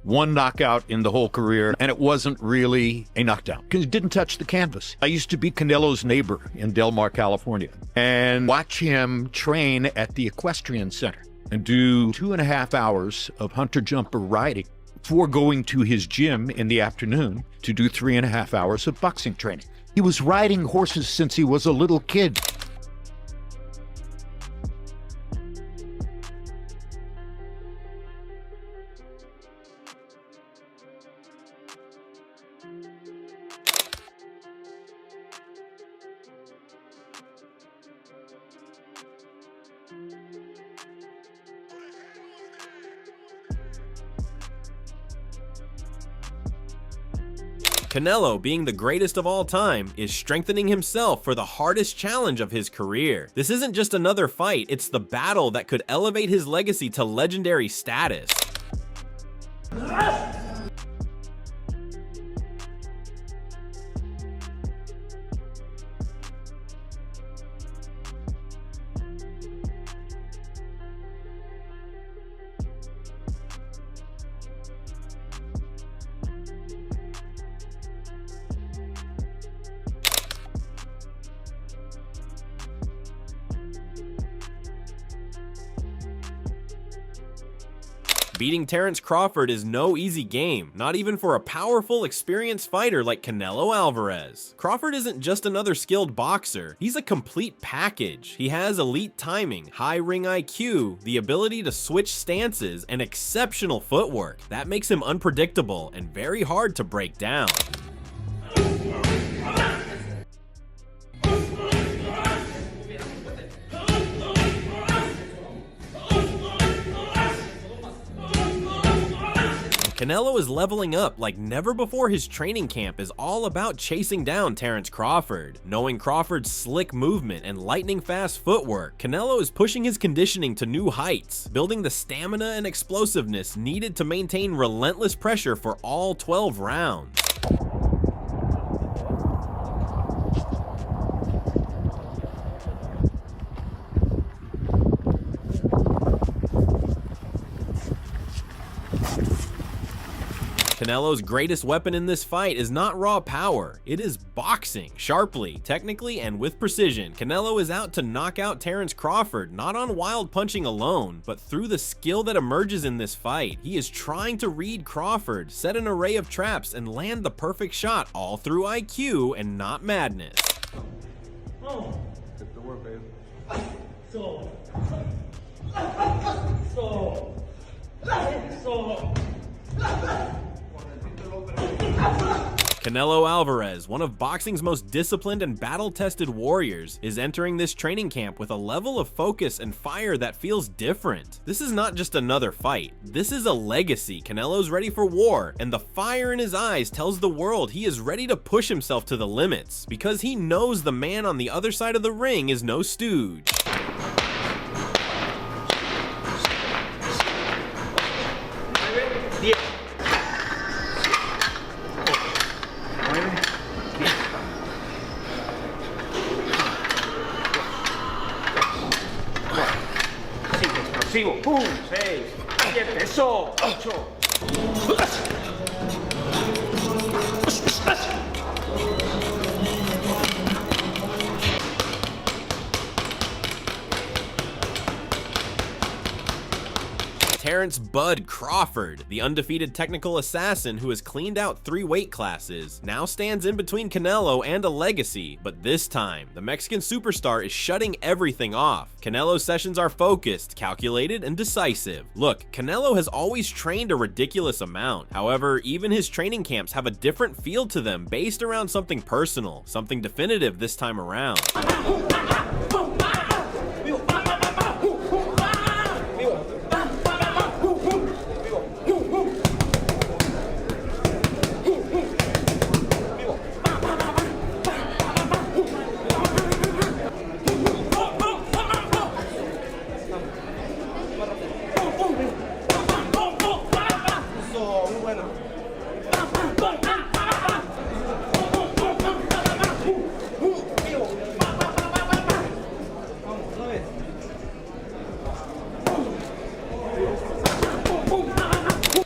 One knockout in the whole career, and it wasn't really a knockdown because it didn't touch the canvas. I used to be Canelo's neighbor in Del Mar, California, and watch him train at the Equestrian Center and do 2.5 hours of hunter-jumper riding before going to his gym in the afternoon to do 3.5 hours of boxing training. He was riding horses since he was a little kid. Canelo, being the greatest of all time, is strengthening himself for the hardest challenge of his career. This isn't just another fight, it's the battle that could elevate his legacy to legendary status. Beating Terence Crawford is no easy game, not even for a powerful, experienced fighter like Canelo Alvarez. Crawford isn't just another skilled boxer, he's a complete package. He has elite timing, high ring IQ, the ability to switch stances, and exceptional footwork. That makes him unpredictable and very hard to break down. Canelo is leveling up like never before. His training camp is all about chasing down Terence Crawford. Knowing Crawford's slick movement and lightning fast footwork, Canelo is pushing his conditioning to new heights, building the stamina and explosiveness needed to maintain relentless pressure for all 12 rounds. Canelo's greatest weapon in this fight is not raw power, it is boxing, sharply, technically, and with precision. Canelo is out to knock out Terence Crawford, not on wild punching alone, but through the skill that emerges in this fight. He is trying to read Crawford, set an array of traps, and land the perfect shot, all through IQ and not madness. Oh. Get the work, baby. So. Canelo Alvarez, one of boxing's most disciplined and battle-tested warriors, is entering this training camp with a level of focus and fire that feels different. This is not just another fight, this is a legacy. Canelo's ready for war, and the fire in his eyes tells the world he is ready to push himself to the limits, because he knows the man on the other side of the ring is no stooge. ¡Pum! 6, 7, eso, 8. Terence Bud Crawford, the undefeated technical assassin who has cleaned out 3 weight classes, now stands in between Canelo and a legacy, but this time, the Mexican superstar is shutting everything off. Canelo's sessions are focused, calculated, and decisive. Look, Canelo has always trained a ridiculous amount. However, even his training camps have a different feel to them based around something personal, something definitive this time around.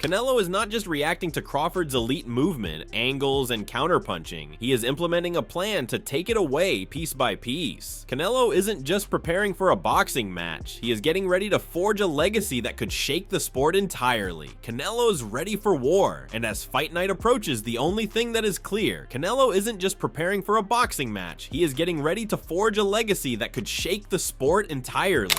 Canelo is not just reacting to Crawford's elite movement, angles, and counterpunching. He is implementing a plan to take it away piece by piece. Canelo isn't just preparing for a boxing match. He is getting ready to forge a legacy that could shake the sport entirely. Canelo's ready for war, and as Fight Night approaches, the only thing that is clear, Canelo isn't just preparing for a boxing match. He is getting ready to forge a legacy that could shake the sport entirely.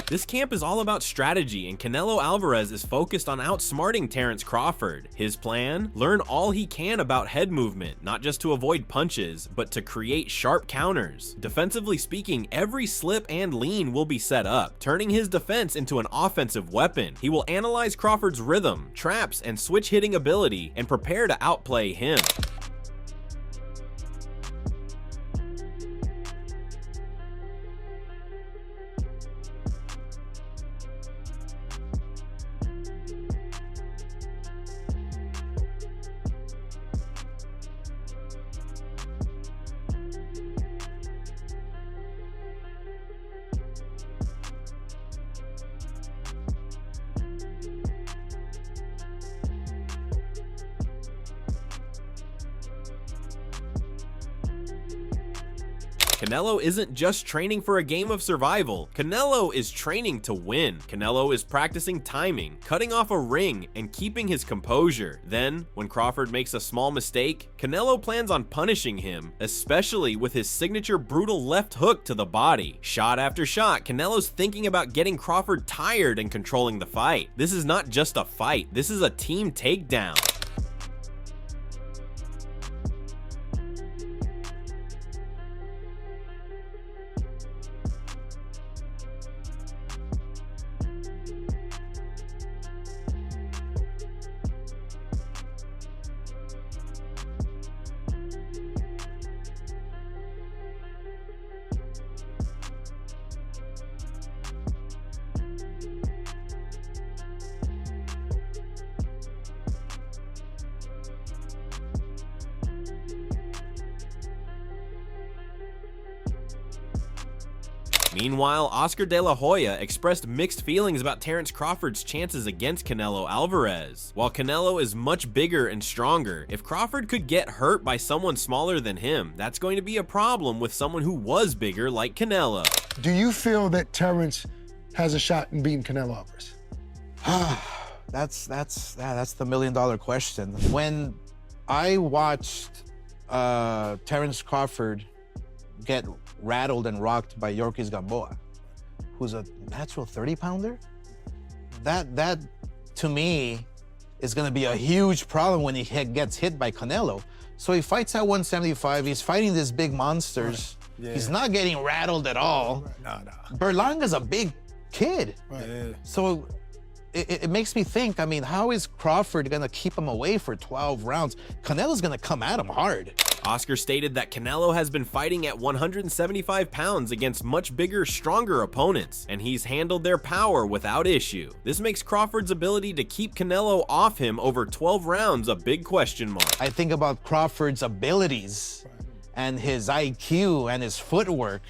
This camp is all about strategy, and Canelo Alvarez is focused on outsmarting Terence Crawford. His plan? Learn all he can about head movement, not just to avoid punches, but to create sharp counters. Defensively speaking, every slip and lean will be set up, turning his defense into an offensive weapon. He will analyze Crawford's rhythm, traps, and switch hitting ability, and prepare to outplay him. Canelo isn't just training for a game of survival. Canelo is training to win. Canelo is practicing timing, cutting off a ring, and keeping his composure. Then, when Crawford makes a small mistake, Canelo plans on punishing him, especially with his signature brutal left hook to the body. Shot after shot, Canelo's thinking about getting Crawford tired and controlling the fight. This is not just a fight, this is a team takedown. Meanwhile, Oscar De La Hoya expressed mixed feelings about Terence Crawford's chances against Canelo Alvarez. While Canelo is much bigger and stronger, if Crawford could get hurt by someone smaller than him, that's going to be a problem with someone who was bigger like Canelo. Do you feel that Terence has a shot in beating Canelo Alvarez? That's the million-dollar question. When I watched Terence Crawford get rattled and rocked by Yorkis Gamboa, who's a natural 30-pounder, that to me is going to be a huge problem when he gets hit by Canelo. So he fights at 175. He's fighting these big monsters. Right. Yeah. He's not getting rattled at all. No. Berlanga's a big kid. Right. Yeah. So it makes me think, I mean, how is Crawford gonna keep him away for 12 rounds? Canelo's gonna come at him hard. Oscar stated that Canelo has been fighting at 175 pounds against much bigger, stronger opponents, and he's handled their power without issue. This makes Crawford's ability to keep Canelo off him over 12 rounds a big question mark. I think about Crawford's abilities and his IQ and his footwork,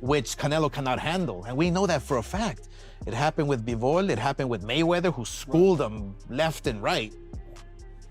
which Canelo cannot handle, and we know that for a fact. It happened with Bivol, it happened with Mayweather, who schooled him left and right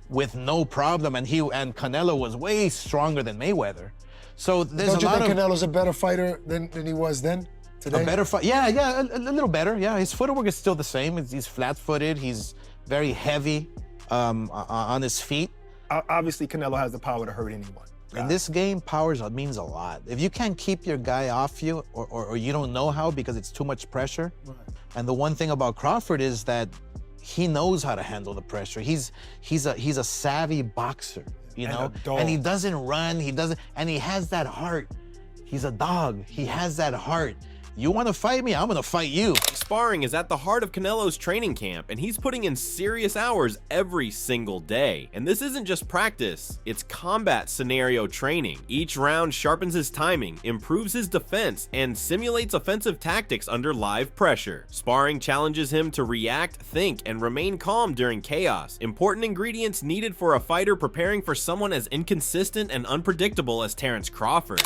with no problem, and Canelo was way stronger than Mayweather. So there's Don't a lot you of... think Canelo's a better fighter than he was then, today? A better fight, yeah, a little better, yeah. His footwork is still the same. He's flat-footed, he's very heavy on his feet. Obviously, Canelo has the power to hurt anyone. In this game, power means a lot. If you can't keep your guy off you, or you don't know how because it's too much pressure, right. And the one thing about Crawford is that he knows how to handle the pressure. He's a savvy boxer. Yeah. you And know? a dog. And he doesn't run, and he has that heart. He's a dog. He has that heart. You want to fight me? I'm going to fight you. Sparring is at the heart of Canelo's training camp, and he's putting in serious hours every single day. And this isn't just practice, it's combat scenario training. Each round sharpens his timing, improves his defense, and simulates offensive tactics under live pressure. Sparring challenges him to react, think, and remain calm during chaos. Important ingredients needed for a fighter preparing for someone as inconsistent and unpredictable as Terrence Crawford.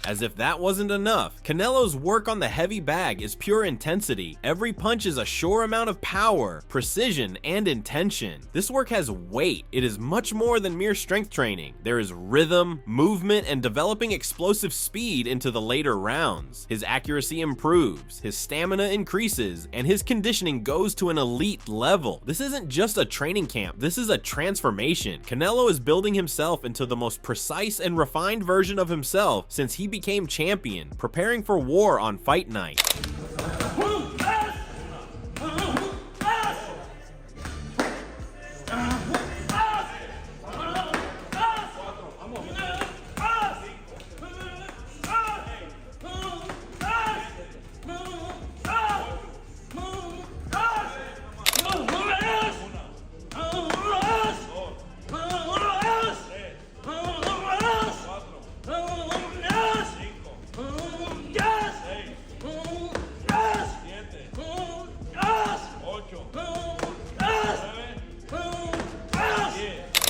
As if that wasn't enough, Canelo's work on the heavy bag is pure intensity. Every punch is a sure amount of power, precision, and intention. This work has weight. It is much more than mere strength training. There is rhythm, movement, and developing explosive speed into the later rounds. His accuracy improves, his stamina increases, and his conditioning goes to an elite level. This isn't just a training camp, this is a transformation. Canelo is building himself into the most precise and refined version of himself since he became champion, preparing for war on Fight Night.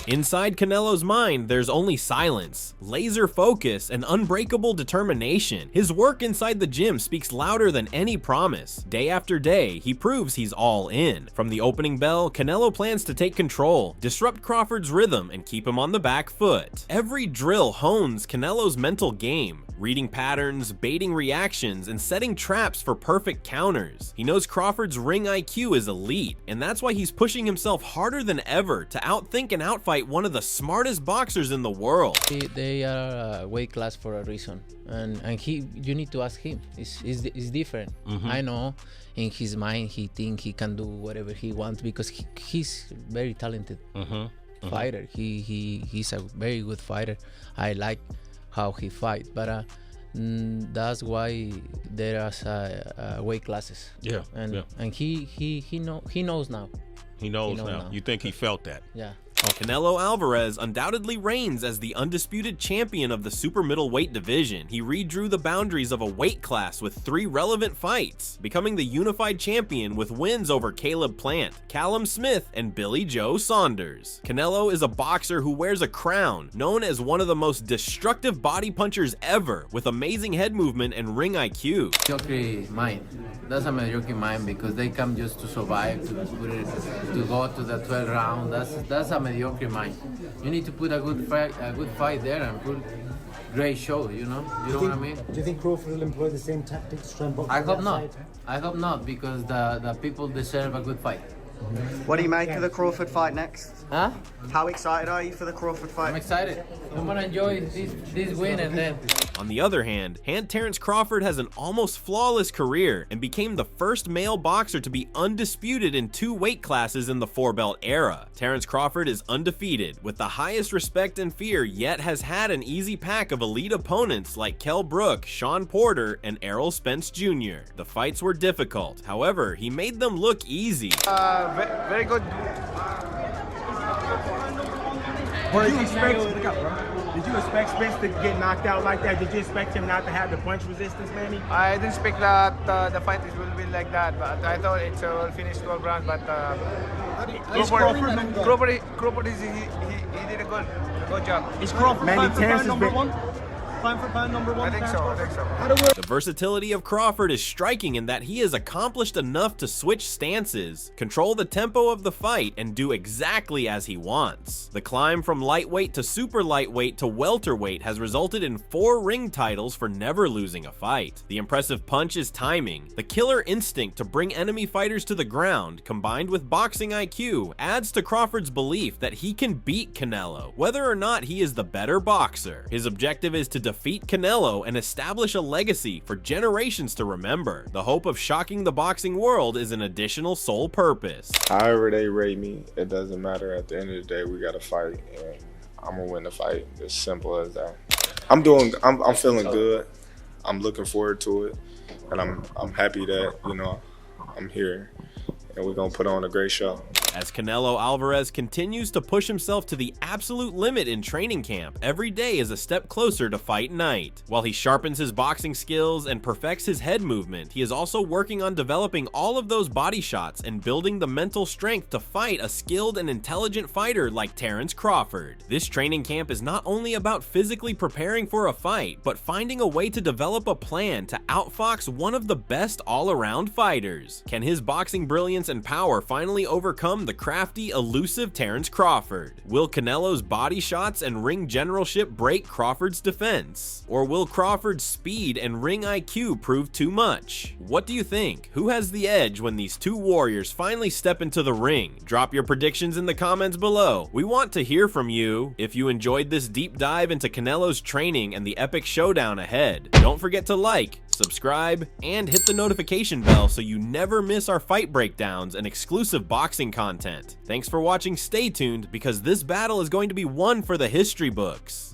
Inside Canelo's mind, there's only silence, laser focus, and unbreakable determination. His work inside the gym speaks louder than any promise. Day after day, he proves he's all in. From the opening bell, Canelo plans to take control, disrupt Crawford's rhythm, and keep him on the back foot. Every drill hones Canelo's mental game, reading patterns, baiting reactions, and setting traps for perfect counters. He knows Crawford's ring IQ is elite, and that's why he's pushing himself harder than ever to outthink and outfight one of the smartest boxers in the world. They are a weight class for a reason, and you need to ask him. It's different. I know in his mind he thinks he can do whatever he wants because he's very talented fighter. He's a very good fighter. I like how he fights, but that's why there are weight classes. And he knows now. He knows now. You think he felt that? Yeah. Canelo Alvarez undoubtedly reigns as the undisputed champion of the super middleweight division. He redrew the boundaries of a weight class with 3 relevant fights, becoming the unified champion with wins over Caleb Plant, Callum Smith, and Billy Joe Saunders. Canelo is a boxer who wears a crown, known as one of the most destructive body punchers ever, with amazing head movement and ring IQ. Mediocre mind. That's a mediocre mind because they come just to survive, to go to the 12th round. That's a mediocre mind. You need to put a good fight there and put great show. You know what I mean? Do you think Crawford will employ the same tactics to try and box? I hope not. I hope not because the people deserve a good fight. What do you make of the Crawford fight next? Huh? How excited are you for the Crawford fight? I'm excited. I'm gonna enjoy this win and then. On the other hand, Terrence Crawford has an almost flawless career and became the first male boxer to be undisputed in 2 weight classes in the 4-belt era. Terrence Crawford is undefeated, with the highest respect and fear, yet has had an easy pack of elite opponents like Kell Brook, Sean Porter, and Errol Spence Jr. The fights were difficult, however, he made them look easy. Very good. What did you expect? Did you expect Spence to get knocked out like that? Did you expect him not to have the punch resistance, Manny? I didn't expect that the fight will be like that, but I thought it will finish 12 rounds. But Crawford he did a good job. Is Crawford Manny Terrence number 1? pound for pound #1? I think so. The versatility of Crawford is striking in that he is accomplished enough to switch stances, control the tempo of the fight, and do exactly as he wants. The climb from lightweight to super lightweight to welterweight has resulted in 4 ring titles for never losing a fight. The impressive punch is timing. The killer instinct to bring enemy fighters to the ground, combined with boxing IQ, adds to Crawford's belief that he can beat Canelo, whether or not he is the better boxer. His objective is to defeat Canelo and establish a legacy for generations to remember. The hope of shocking the boxing world is an additional sole purpose. However they rate me, it doesn't matter. At the end of the day, we got to fight, and I'm gonna win the fight. As simple as that. I'm feeling good. I'm looking forward to it, and I'm happy that, you know, I'm here, and we're gonna put on a great show. As Canelo Alvarez continues to push himself to the absolute limit in training camp, every day is a step closer to fight night. While he sharpens his boxing skills and perfects his head movement, he is also working on developing all of those body shots and building the mental strength to fight a skilled and intelligent fighter like Terrence Crawford. This training camp is not only about physically preparing for a fight, but finding a way to develop a plan to outfox one of the best all-around fighters. Can his boxing brilliance and power finally overcome the crafty, elusive Terrence Crawford? Will Canelo's body shots and ring generalship break Crawford's defense? Or will Crawford's speed and ring IQ prove too much? What do you think? Who has the edge when these two warriors finally step into the ring? Drop your predictions in the comments below. We want to hear from you. If you enjoyed this deep dive into Canelo's training and the epic showdown ahead, don't forget to like, subscribe, and hit the notification bell so you never miss our fight breakdowns and exclusive boxing content. Thanks for watching. Stay tuned, because this battle is going to be one for the history books.